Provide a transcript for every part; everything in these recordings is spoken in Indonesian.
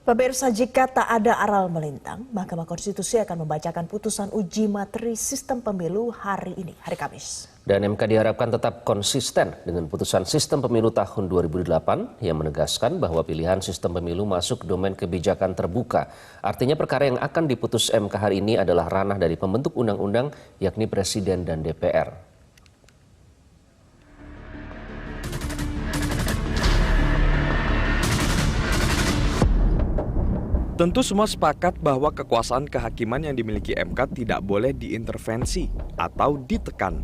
Pemirsa, jika tak ada aral melintang, Mahkamah Konstitusi akan membacakan putusan uji materi sistem pemilu hari ini, hari Kamis. Dan MK diharapkan tetap konsisten dengan putusan sistem pemilu tahun 2008 yang menegaskan bahwa pilihan sistem pemilu masuk domain kebijakan terbuka. Artinya perkara yang akan diputus MK hari ini adalah ranah dari pembentuk undang-undang, yakni Presiden dan DPR. Tentu semua sepakat bahwa kekuasaan kehakiman yang dimiliki MK tidak boleh diintervensi atau ditekan.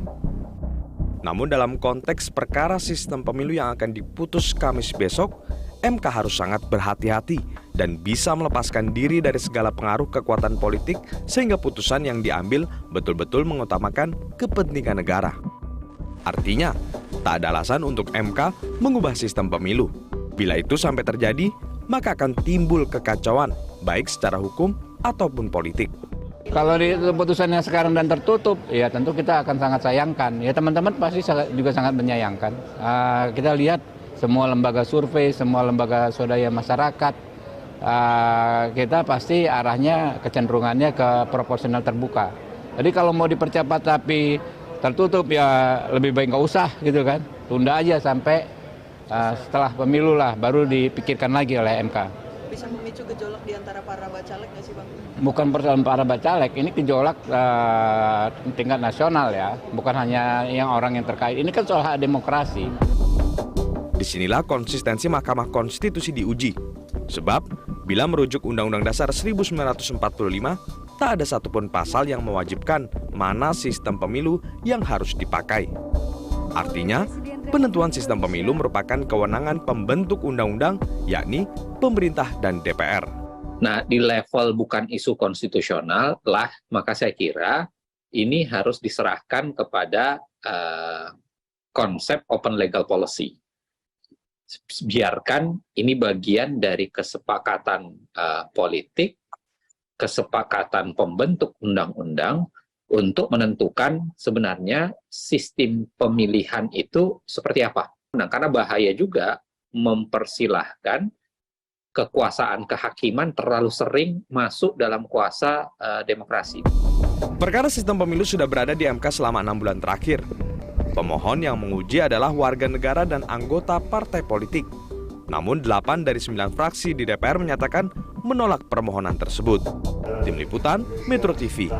Namun dalam konteks perkara sistem pemilu yang akan diputus Kamis besok, MK harus sangat berhati-hati dan bisa melepaskan diri dari segala pengaruh kekuatan politik sehingga putusan yang diambil betul-betul mengutamakan kepentingan negara. Artinya, tak ada alasan untuk MK mengubah sistem pemilu. Bila itu sampai terjadi, maka akan timbul kekacauan, baik secara hukum ataupun politik. Kalau di keputusannya sekarang dan tertutup, ya tentu kita akan sangat sayangkan. Ya teman-teman pasti juga sangat menyayangkan. Kita lihat semua lembaga survei, semua lembaga swadaya masyarakat, kita pasti arahnya kecenderungannya ke proporsional terbuka. Jadi kalau mau dipercepat tapi tertutup, ya lebih baik nggak usah gitu kan. Tunda aja sampai setelah pemilu lah, baru dipikirkan lagi oleh MK. Bisa memicu gejolak di antara para bacalek nggak sih Bang? Bukan persoalan para bacalek, ini gejolak tingkat nasional ya, bukan hanya yang orang yang terkait. Ini kan soal hak demokrasi. Disinilah konsistensi Mahkamah Konstitusi diuji. Sebab, bila merujuk Undang-Undang Dasar 1945, tak ada satupun pasal yang mewajibkan mana sistem pemilu yang harus dipakai. Artinya, penentuan sistem pemilu merupakan kewenangan pembentuk undang-undang, yakni pemerintah dan DPR. Nah, di level bukan isu konstitusional lah, maka saya kira ini harus diserahkan kepada konsep open legal policy. Biarkan ini bagian dari kesepakatan politik, kesepakatan pembentuk undang-undang, untuk menentukan sebenarnya sistem pemilihan itu seperti apa. Nah, karena bahaya juga mempersilahkan kekuasaan kehakiman terlalu sering masuk dalam kuasa demokrasi. Perkara sistem pemilu sudah berada di MK selama 6 bulan terakhir. Pemohon yang menguji adalah warga negara dan anggota partai politik. Namun 8 dari 9 fraksi di DPR menyatakan menolak permohonan tersebut. Tim Liputan, Metro TV.